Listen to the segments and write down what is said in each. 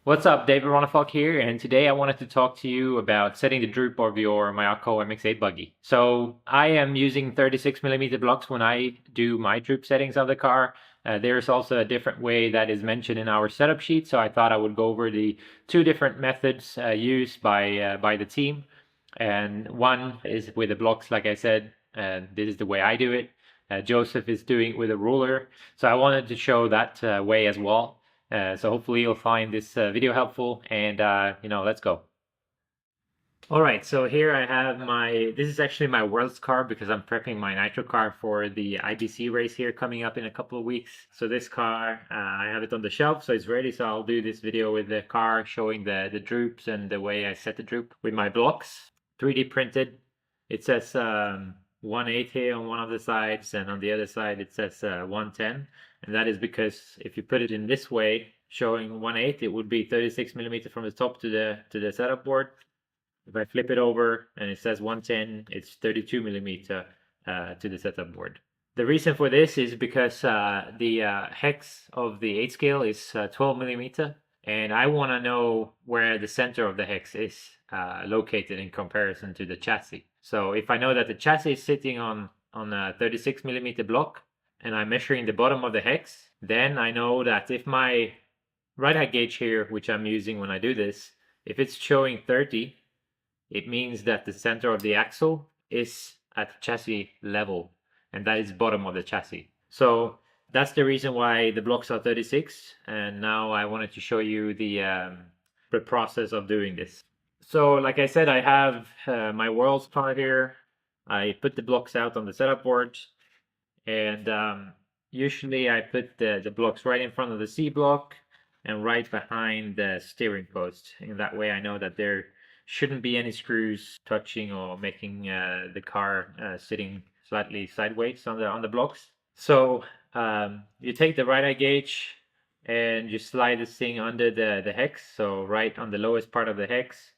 What's up, David Ronafalk here, and today I wanted to talk to you about setting the droop of your Mayako MX-8 buggy. So I am using 36mm blocks when I do my droop settings of the car. There's also a different way that is mentioned in our setup sheet, so I thought I would go over the two different methods used by the team. And one is with the blocks, like I said, this is the way I do it. Joseph is doing it with a ruler, so I wanted to show that way as well. So hopefully you'll find this video helpful, and let's go. All right, so here I have this is actually my Worlds car because I'm prepping my Nitro car for the IBC race here coming up in a couple of weeks. So this car, I have it on the shelf, so it's ready. So I'll do this video with the car showing the droops and the way I set the droop with my blocks. 3D printed. It says 1/8 here on one of the sides, and on the other side it says 1/10. And that is because if you put it in this way, showing 1/8, it would be 36mm from the top to the setup board. If I flip it over and it says 1/10, it's 32mm to the setup board. The reason for this is because the hex of the 8 scale is 12mm, and I want to know where the center of the hex is located in comparison to the chassis. So if I know that the chassis is sitting on a 36mm block, and I'm measuring the bottom of the hex, then I know that if my right height gauge here, which I'm using when I do this, if it's showing 30, it means that the center of the axle is at chassis level, and that is bottom of the chassis. So that's the reason why the blocks are 36, and now I wanted to show you the process of doing this. So like I said, I have my Worlds car here. I put the blocks out on the setup board. And usually I put the blocks right in front of the C block and right behind the steering post. In that way I know that there shouldn't be any screws touching or making the car sitting slightly sideways on the blocks. So you take the right eye gauge and you slide this thing under the hex, so right on the lowest part of the hex,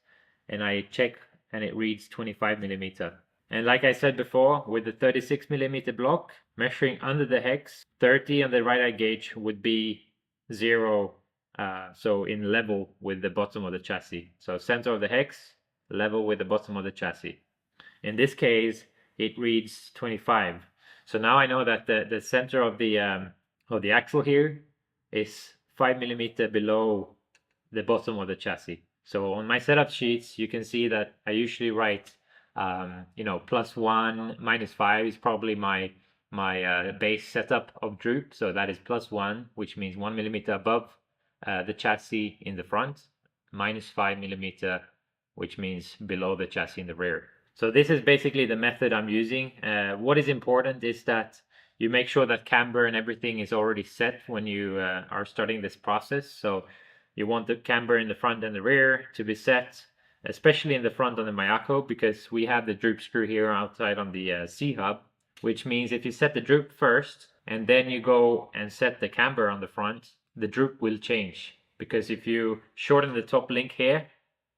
and I check and it reads 25mm. And like I said before, with the 36mm block, measuring under the hex, 30 on the right eye gauge would be 0, so in level with the bottom of the chassis. So center of the hex, level with the bottom of the chassis. In this case, it reads 25. So now I know that the center of the axle here is 5mm below the bottom of the chassis. So on my setup sheets, you can see that I usually write +1, -5 is probably my base setup of droop. So that is +1, which means 1mm above the chassis in the front, -5mm, which means below the chassis in the rear. So this is basically the method I'm using. What is important is that you make sure that camber and everything is already set when you are starting this process. So you want the camber in the front and the rear to be set, especially in the front on the Mayako, because we have the droop screw here outside on the C-hub, which means if you set the droop first and then you go and set the camber on the front, the droop will change. Because if you shorten the top link here,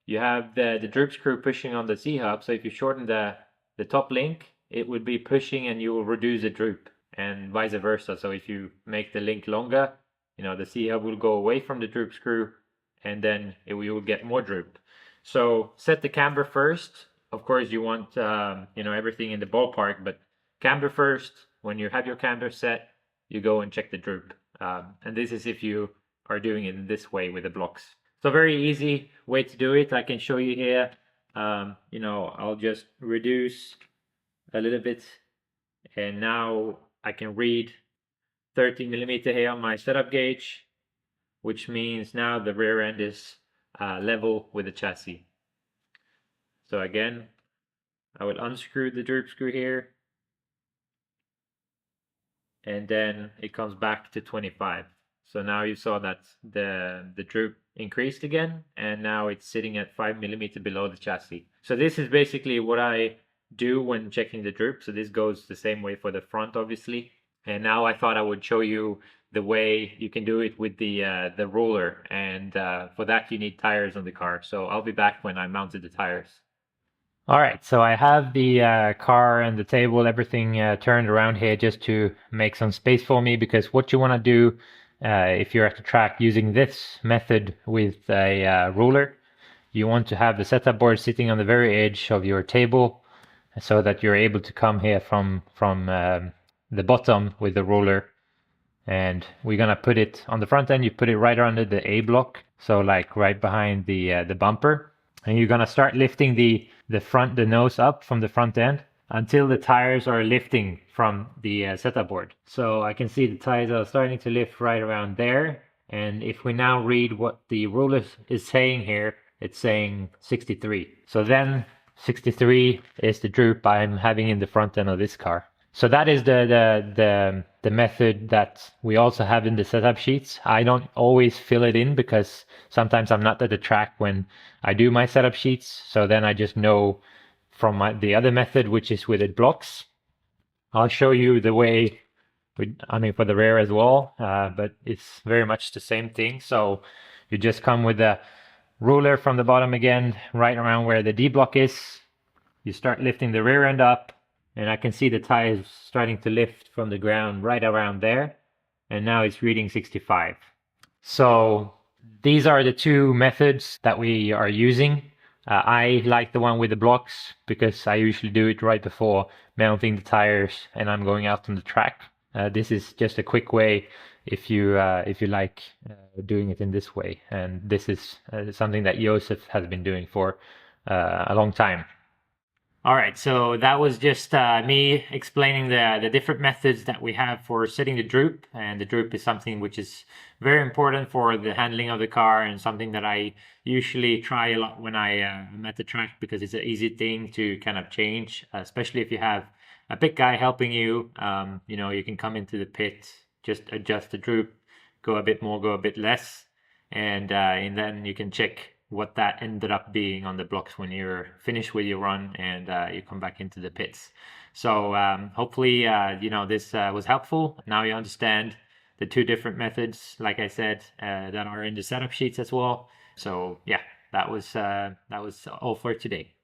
you have the droop screw pushing on the C-hub, so if you shorten the top link, it would be pushing and you will reduce the droop, and vice versa. So if you make the link longer, the C-hub will go away from the droop screw, and then you will get more droop. So set the camber first. Of course, you want everything in the ballpark, but camber first. When you have your camber set, you go and check the droop. And this is if you are doing it in this way with the blocks. So very easy way to do it. I can show you here. I'll just reduce a little bit, and now I can read 30mm here on my setup gauge, which means now the rear end is level with the chassis. So again, I will unscrew the droop screw here, and then it comes back to 25. So now you saw that the droop increased again, and now it's sitting at 5mm below the chassis. So this is basically what I do when checking the droop. So this goes the same way for the front, obviously. And now I thought I would show you the way you can do it with the roller, and for that you need tires on the car. So I'll be back when I mounted the tires. All right, so I have the car and the table, everything turned around here just to make some space for me, because what you want to do if you're at the track using this method with a ruler, you want to have the setup board sitting on the very edge of your table so that you're able to come here from the bottom with the ruler. And we're gonna put it on the front end. You put it right under the A block, so like right behind the bumper, and you're gonna start lifting the nose up from the front end until the tires are lifting from the setup board. So I can see the tires are starting to lift right around there. And if we now read what the ruler is saying here, it's saying 63. So then 63 is the droop I'm having in the front end of this car. So that is the method that we also have in the setup sheets. I don't always fill it in because sometimes I'm not at the track when I do my setup sheets. So then I just know from the other method, which is with the blocks. I'll show you the way, for the rear as well, but it's very much the same thing. So you just come with the ruler from the bottom again, right around where the D block is. You start lifting the rear end up, and I can see the tires starting to lift from the ground right around there. And now it's reading 65. So these are the two methods that we are using. I like the one with the blocks because I usually do it right before mounting the tires and I'm going out on the track. This is just a quick way if you like doing it in this way. And this is something that Josef has been doing for a long time. All right, so that was just me explaining the different methods that we have for setting the droop. And the droop is something which is very important for the handling of the car and something that I usually try a lot when I'm at the track because it's an easy thing to kind of change, especially if you have a big guy helping you. You can come into the pit, just adjust the droop, go a bit more, go a bit less, and then you can check what that ended up being on the blocks when you're finished with your run and you come back into the pits. So hopefully, this was helpful. Now you understand the two different methods, like I said, that are in the setup sheets as well. So yeah, that was all for today.